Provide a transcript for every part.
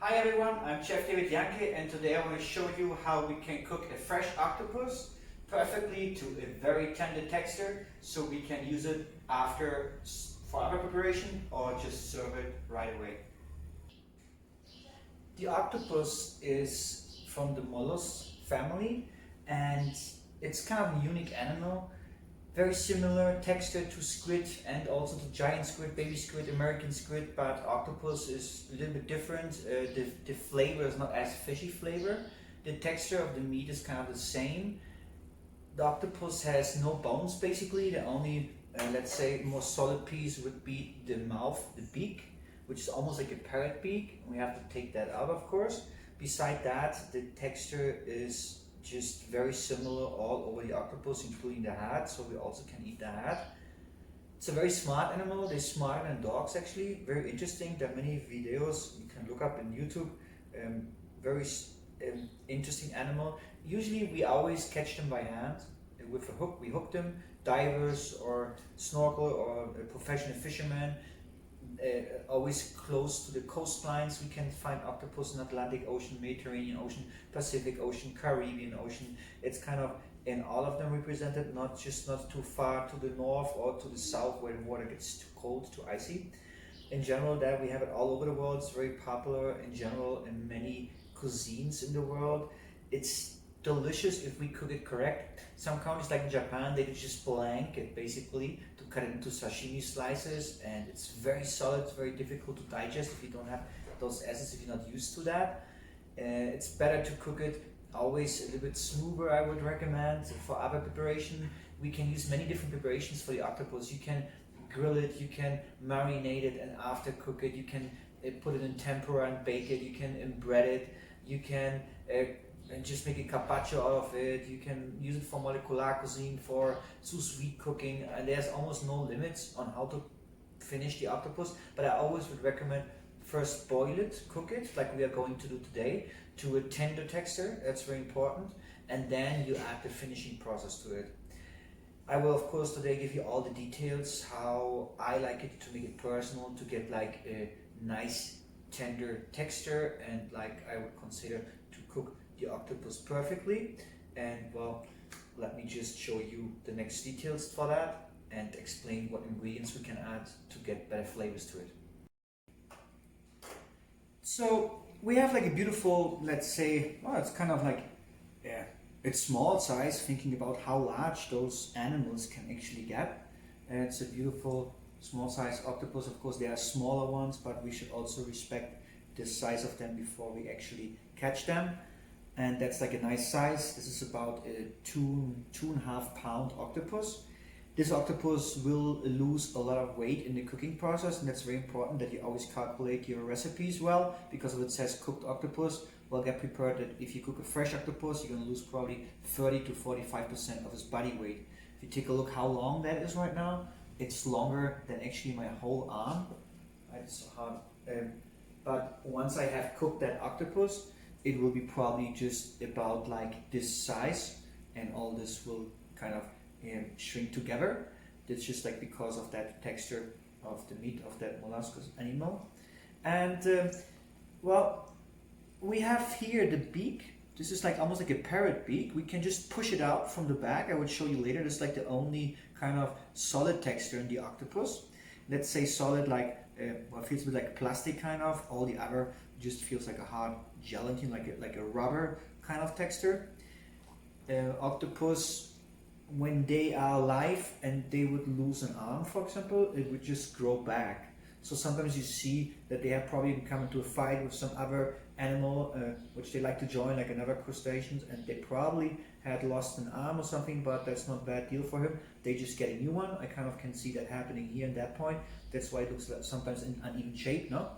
Hi everyone, I'm Chef David Jahnke, and today I want to show you how we can cook a fresh octopus perfectly to a very tender texture so we can use it after for other preparation or just serve it right away. The octopus is from the mollusk family and it's kind of a unique animal. Very similar texture to squid and also to giant squid, baby squid, American squid, but octopus is a little bit different. The flavor is not as fishy flavor. The texture of the meat is kind of the same. The octopus has no bones basically. The only, let's say, more solid piece would be the mouth, the beak, which is almost like a parrot beak. We have to take that out, of course. Beside that, the texture is just very similar all over the octopus, including the head, so we also can eat the head. It's a very smart animal. They're smarter than dogs actually. Very interesting. There are many videos you can look up in YouTube. Very interesting animal. Usually we always catch them by hand with a hook. We hook them. Divers or snorkel or a professional fisherman. Always close to the coastlines we can find octopus in Atlantic Ocean, Mediterranean Ocean, Pacific Ocean, Caribbean Ocean. It's kind of in all of them represented, not too far to the north or to the south where the water gets too cold, too icy. In general, that we have it all over the world. It's very popular in general in many cuisines in the world. It's delicious if we cook it correct. Some countries like Japan, they just blank it basically to cut it into sashimi slices, and it's very solid. It's very difficult to digest if you don't have those acids, if you're not used to that. It's better to cook it always a little bit smoother, I would recommend. For other preparation, we can use many different preparations for the octopus. You can grill it, you can marinate it and after cook it, you can put it in tempura and bake it, you can embread it, you can and just make a carpaccio out of it. You can use it for molecular cuisine, for sous vide cooking, and there's almost no limits on how to finish the octopus. But I always would recommend first boil it, cook it, like we are going to do today, to a tender texture. That's very important, and then you add the finishing process to it. I will of course today give you all the details how I like it, to make it personal, to get like a nice tender texture, and like I would consider to cook the octopus perfectly. And well, let me just show you the next details for that and explain what ingredients we can add to get better flavors to it. So we have like a beautiful, let's say, well, it's kind of like, yeah, it's small size, thinking about how large those animals can actually get. And it's a beautiful small size octopus. Of course there are smaller ones, but we should also respect the size of them before we actually catch them. And that's like a nice size. This is about a 2.5 pound octopus. This octopus will lose a lot of weight in the cooking process, and that's very important that you always calculate your recipes well, because if it says cooked octopus, well, get prepared that if you cook a fresh octopus, you're going to lose probably 30 to 45% of its body weight. If you take a look how long that is right now, it's longer than actually my whole arm. It's hard. But once I have cooked that octopus, it will be probably just about like this size, and all this will kind of shrink together. That's just like because of that texture of the meat of that molluscan animal. And well, we have here the beak. This is like almost like a parrot beak. We can just push it out from the back. I will show you later. This is like the only kind of solid texture in the octopus. Let's say solid, like well, it feels a bit like plastic kind of. All the other just feels like a hard gelatin, like a rubber kind of texture. Octopus, when they are alive and they would lose an arm, for example, it would just grow back. So sometimes you see that they have probably come into a fight with some other animal which they like to join, like another crustaceans, and they probably had lost an arm or something, but that's not a bad deal for him. They just get a new one. I kind of can see that happening here in that point. That's why it looks like sometimes in uneven shape, no?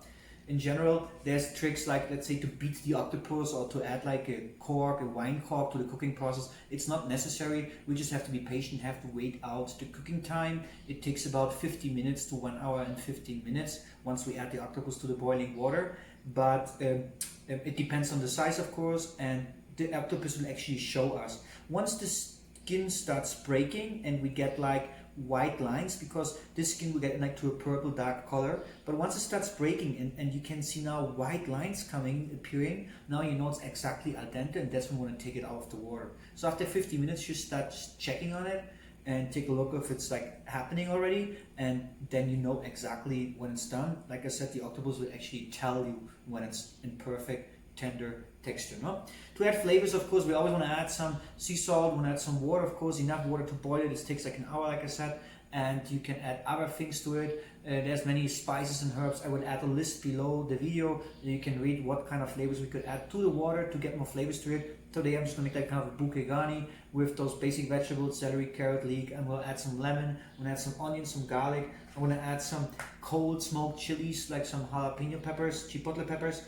In general, there's tricks like, let's say, to beat the octopus or to add like a cork, a wine cork to the cooking process. It's not necessary. We just have to be patient, have to wait out the cooking time. It takes about 50 minutes to 1 hour and 15 minutes once we add the octopus to the boiling water. But it depends on the size, of course, and the octopus will actually show us. Once the skin starts breaking and we get like white lines, because this skin will get like to a purple dark color. But once it starts breaking and you can see now white lines appearing, now you know it's exactly al dente, and that's when we want to take it out of the water. So after 50 minutes you start checking on it and take a look if it's like happening already, and then you know exactly when it's done. Like I said, the octopus will actually tell you when it's in perfect tender texture. No? To add flavors, of course, we always want to add some sea salt, we want to add some water, of course, enough water to boil it. It takes like an hour, like I said, and you can add other things to it. There's many spices and herbs. I will add a list below the video. You can read what kind of flavors we could add to the water to get more flavors to it. Today I'm just going to make like kind of a bouquet garni with those basic vegetables, celery, carrot, leek, and we'll add some lemon, I'm going to add some onions, some garlic. I'm going to add some cold smoked chilies, like some jalapeno peppers, chipotle peppers,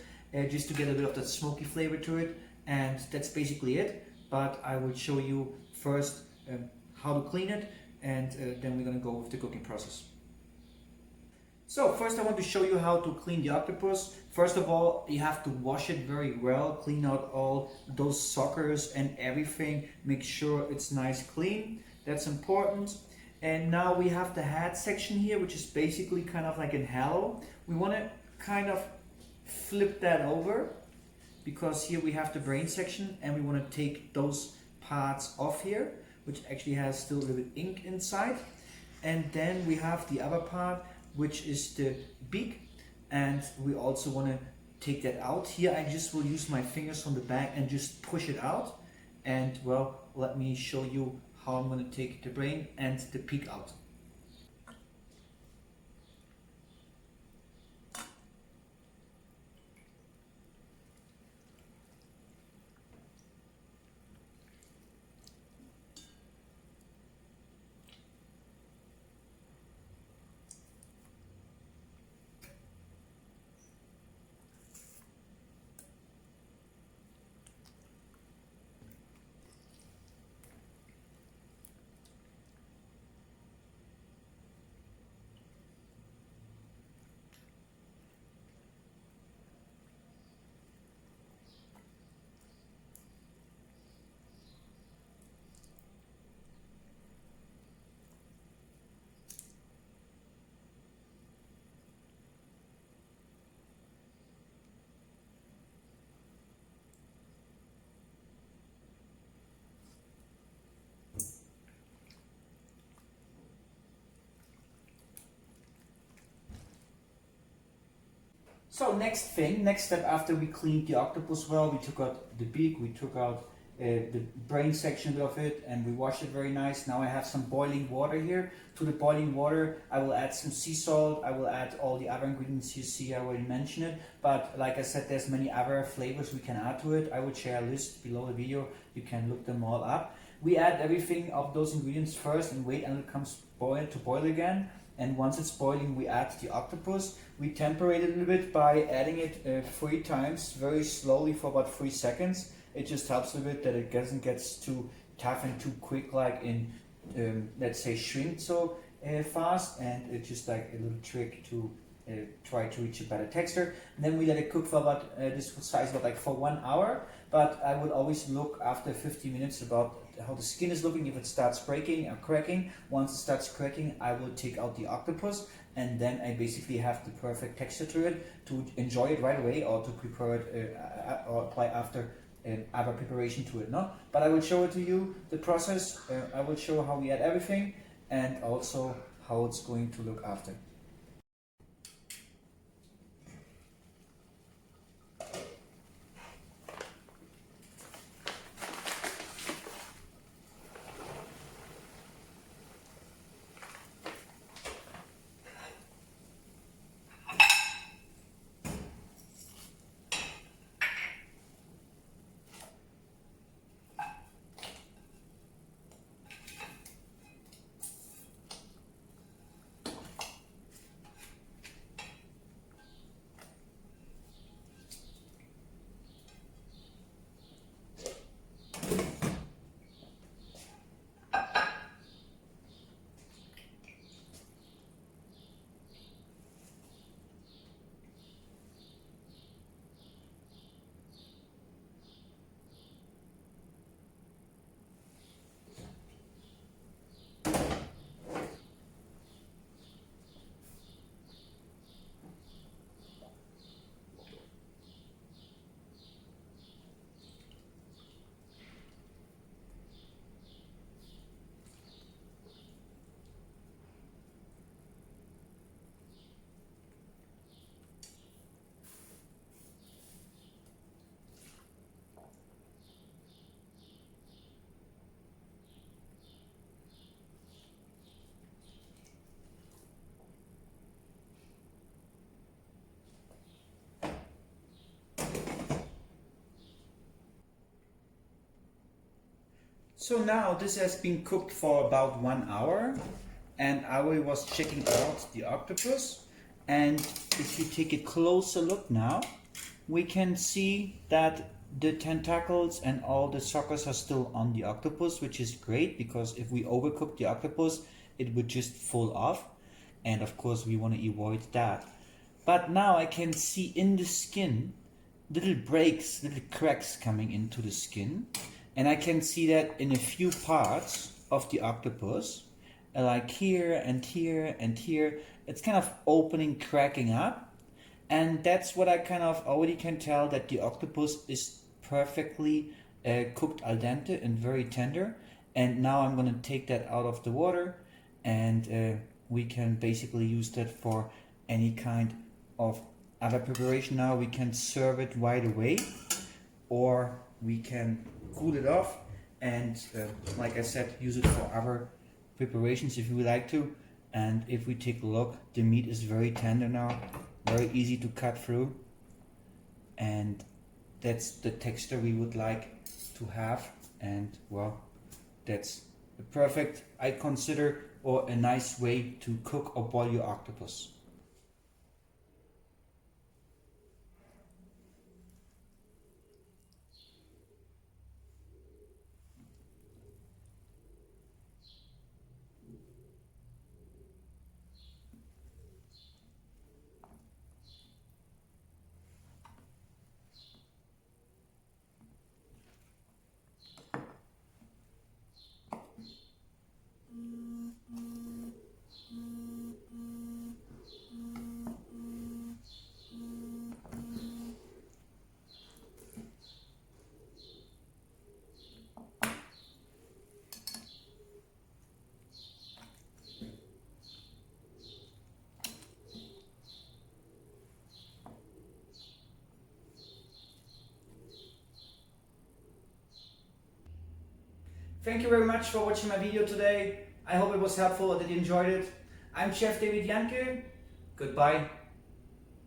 just to get a bit of that smoky flavor to it. And that's basically it. But I will show you first how to clean it, and then we're going to go with the cooking process. So first I want to show you how to clean the octopus. First of all, you have to wash it very well, clean out all those suckers and everything, make sure it's nice clean. That's important. And now we have the head section here, which is basically kind of like in halo. We want to kind of flip that over, because here we have the brain section, and we want to take those parts off here, which actually has still a little bit ink inside. And then we have the other part, which is the beak, and we also want to take that out. Here I just will use my fingers from the back and just push it out. And well, let me show you how I'm going to take the brain and the beak out. So next step after we cleaned the octopus well, we took out the beak, we took out the brain section of it, and we washed it very nice. Now I have some boiling water here. To the boiling water I will add some sea salt, I will add all the other ingredients you see, I already mentioned it, but like I said, there's many other flavors we can add to it. I will share a list below the video, you can look them all up. We add everything of those ingredients first and wait until it comes to boil again. And once it's boiling, we add the octopus. We temper it a little bit by adding it 3 times, very slowly for about 3 seconds. It just helps a bit that it doesn't get too tough and too quick, like in, let's say, shrink so fast. And it's just like a little trick to try to reach a better texture. And then we let it cook for about this size, about like for 1 hour. But I would always look after 50 minutes about how the skin is looking, if it starts breaking or cracking. Once it starts cracking, I will take out the octopus, and then I basically have the perfect texture to it to enjoy it right away, or to prepare it or apply after other preparation to it. No, but I will show it to you, the process. I will show how we add everything, and also how it's going to look after. So now this has been cooked for about 1 hour, and I was checking out the octopus, and if you take a closer look now, we can see that the tentacles and all the suckers are still on the octopus, which is great, because if we overcook the octopus it would just fall off, and of course we want to avoid that. But now I can see in the skin little breaks, little cracks coming into the skin, and I can see that in a few parts of the octopus, like here and here and here. It's kind of opening, cracking up, and that's what I kind of already can tell, that the octopus is perfectly cooked al dente and very tender. And now I'm going to take that out of the water, and we can basically use that for any kind of other preparation. Now we can serve it right away, or we can cool it off and like I said, use it for other preparations if you would like to. And if we take a look, the meat is very tender now, very easy to cut through, and that's the texture we would like to have. And well, that's a perfect, I consider, or a nice way to cook or boil your octopus. Thank you very much for watching my video today. I hope it was helpful and that you enjoyed it. I'm Chef David Jahnke. Goodbye.